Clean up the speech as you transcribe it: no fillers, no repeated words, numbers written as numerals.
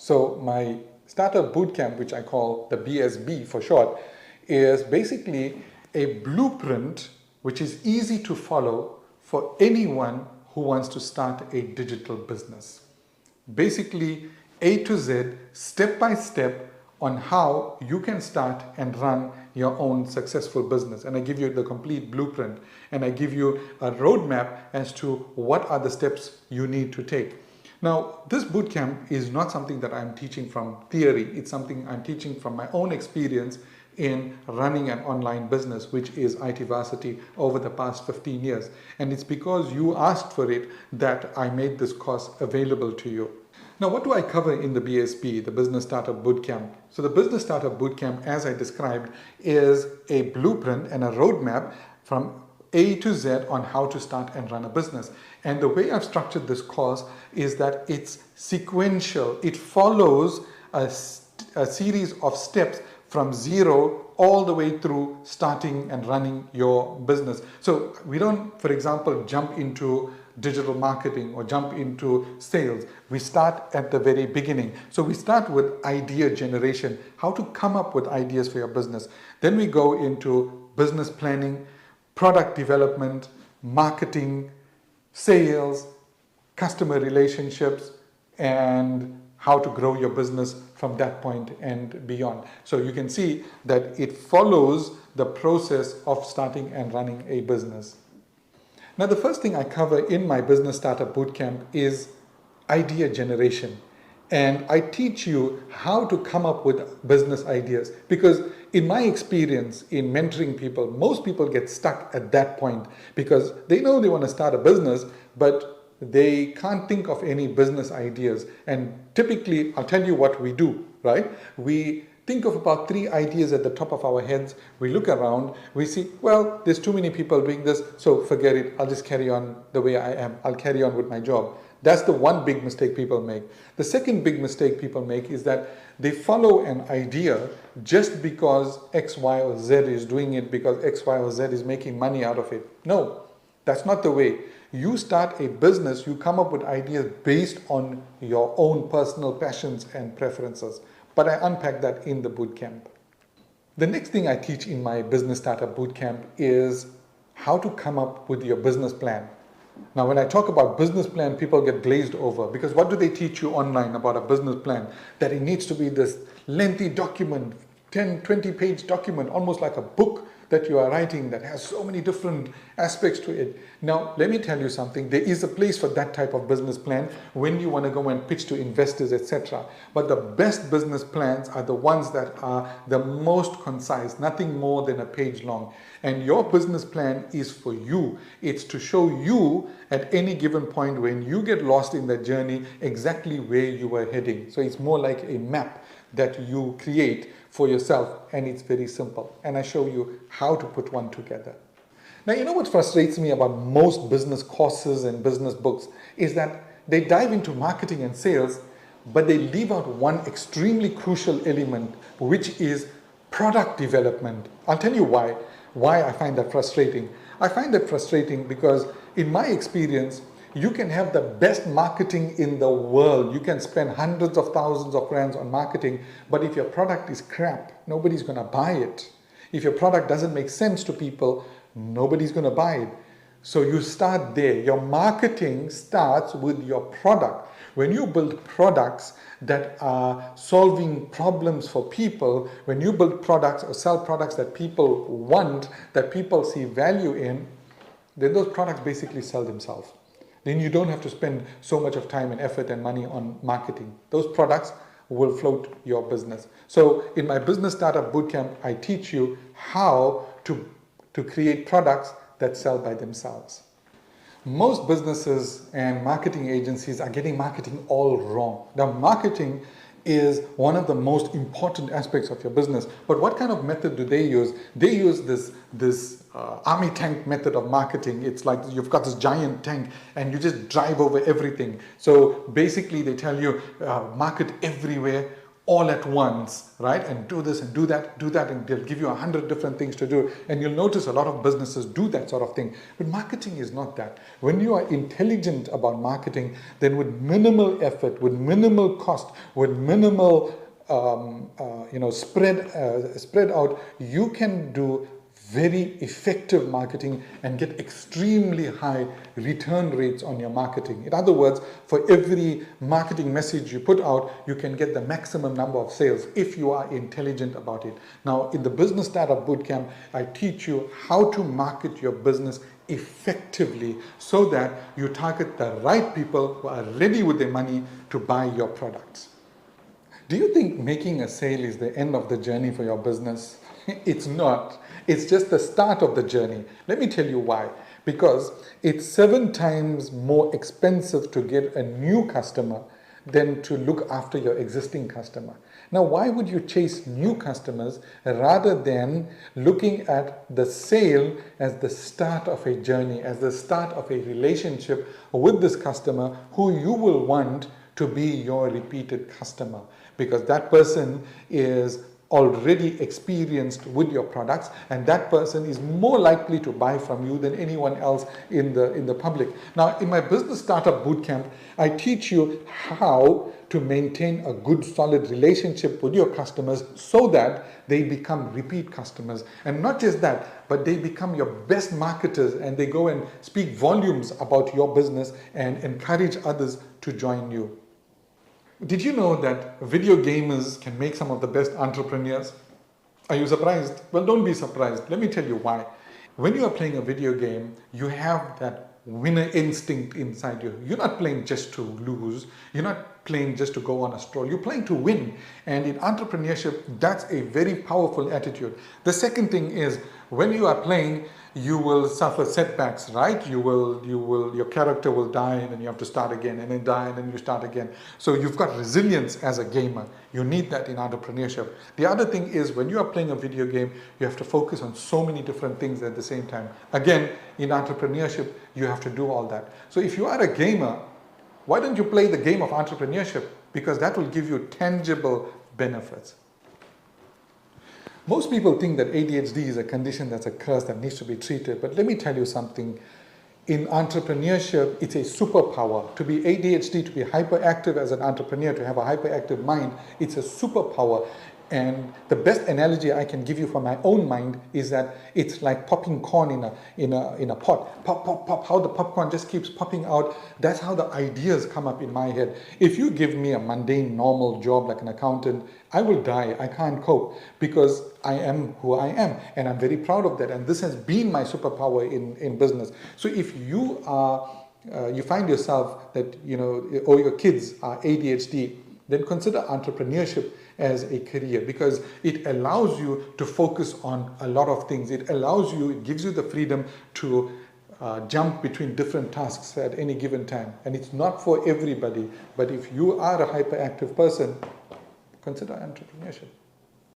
So my startup bootcamp, which I call the BSB for short, is basically a blueprint which is easy to follow for anyone who wants to start a digital business. Basically, A to Z, step by step on how you can start and run your own successful business. And I give you the complete blueprint, and I give you a roadmap as to what are the steps you need to take. Now, this bootcamp is not something that I'm teaching from theory. It's something I'm teaching from my own experience in running an online business, which is IT Varsity, over the past 15 years. And it's because you asked for it that I made this course available to you. Now, what do I cover in the BSB, the Business Startup Bootcamp? So the Business Startup Bootcamp, as I described, is a blueprint and a roadmap from A to Z on how to start and run a business. And the way I've structured this course is that it's sequential. It follows a series of steps from zero all the way through starting and running your business. So we don't, for example, jump into digital marketing or jump into sales. We start at the very beginning. So we start with idea generation, how to come up with ideas for your business. Then we go into business planning, product development, marketing, sales, customer relationships, and how to grow your business from that point and beyond. So you can see that it follows the process of starting and running a business. Now, the first thing I cover in my Business Startup Bootcamp is idea generation. And I teach you how to come up with business ideas, because in my experience in mentoring people, most people get stuck at that point because they know they want to start a business, but they can't think of any business ideas. And typically, I'll tell you what we do, right? We think of about 3 ideas at the top of our heads. We look around, we see, well, there's too many people doing this, so forget it. I'll just carry on the way I am. I'll carry on with my job. That's the one big mistake people make. The second big mistake people make is that they follow an idea just because X, Y, or Z is doing it, because X, Y, or Z is making money out of it. No, that's not the way. You start a business, you come up with ideas based on your own personal passions and preferences. But I unpack that in the bootcamp. The next thing I teach in my Business Startup Bootcamp is how to come up with your business plan. Now, when I talk about business plan, people get glazed over, because what do they teach you online about a business plan? That it needs to be this lengthy document, 10, 20-page document, almost like a book that you are writing that has so many different aspects to it. Now, let me tell you something. There is a place for that type of business plan when you want to go and pitch to investors, etc. But the best business plans are the ones that are the most concise, nothing more than a page long. And your business plan is for you. It's to show you at any given point when you get lost in that journey exactly where you are heading. So it's more like a map that you create for yourself, and it's very simple. And I show you how to put one together. Now, you know what frustrates me about most business courses and business books is that they dive into marketing and sales, but they leave out one extremely crucial element, which is product development. I'll tell you why I find that frustrating. I find that frustrating because in my experience, you can have the best marketing in the world. You can spend hundreds of thousands of rands on marketing, but if your product is crap, nobody's going to buy it. If your product doesn't make sense to people, nobody's going to buy it. So you start there. Your marketing starts with your product. When you build products that are solving problems for people, when you build products or sell products that people want, that people see value in, then those products basically sell themselves. Then you don't have to spend so much of time and effort and money on marketing. Those products will float your business. So in my Business Startup Bootcamp, I teach you how to create products that sell by themselves. Most businesses and marketing agencies are getting marketing all wrong. Now, marketing is one of the most important aspects of your business. But what kind of method do they use? They use this army tank method of marketing. It's like you've got this giant tank and you just drive over everything. So basically they tell you market everywhere, all at once, right? And do this and do that, and they'll give you 100 different things to do. And you'll notice a lot of businesses do that sort of thing. But marketing is not that. When you are intelligent about marketing, then with minimal effort, with minimal cost, with minimal spread out, you can do very effective marketing and get extremely high return rates on your marketing. In other words, for every marketing message you put out, you can get the maximum number of sales if you are intelligent about it. Now, in the Business Startup Bootcamp, I teach you how to market your business effectively so that you target the right people who are ready with their money to buy your products. Do you think making a sale is the end of the journey for your business? It's not. It's just the start of the journey. Let me tell you why. Because it's 7 times more expensive to get a new customer than to look after your existing customer. Now, why would you chase new customers rather than looking at the sale as the start of a journey, as the start of a relationship with this customer who you will want to be your repeated customer? Because that person is already experienced with your products, and that person is more likely to buy from you than anyone else in the public. Now, in my Business Startup Bootcamp, I teach you how to maintain a good, solid relationship with your customers so that they become repeat customers. And not just that, but they become your best marketers and they go and speak volumes about your business and encourage others to join you. Did you know that video gamers can make some of the best entrepreneurs? Are you surprised? Well, don't be surprised. Let me tell you why. When you are playing a video game, you have that winner instinct inside you. You're not playing just to lose. You're not playing just to go on a stroll. You're playing to win. And in entrepreneurship, that's a very powerful attitude. The second thing is, when you are playing, you will suffer setbacks, right? Your character will die and then you have to start again, and then die and then you start again. So you've got resilience as a gamer. You need that in entrepreneurship. The other thing is, when you are playing a video game, you have to focus on so many different things at the same time. Again, in entrepreneurship, you have to do all that. So if you are a gamer, why don't you play the game of entrepreneurship? Because that will give you tangible benefits. Most people think that ADHD is a condition that's a curse that needs to be treated, but let me tell you something. In entrepreneurship, it's a superpower. To be ADHD, to be hyperactive as an entrepreneur, to have a hyperactive mind, it's a superpower. And the best analogy I can give you from my own mind is that it's like popping corn in a pot. Pop, pop, pop, how the popcorn just keeps popping out. That's how the ideas come up in my head. If you give me a mundane, normal job like an accountant, I will die. I can't cope because I am who I am. And I'm very proud of that. And this has been my superpower in business. So if you find yourself that, or your kids are ADHD, then consider entrepreneurship as a career, because it allows you to focus on a lot of things. It gives you the freedom to jump between different tasks at any given time. And it's not for everybody, but if you are a hyperactive person, consider entrepreneurship.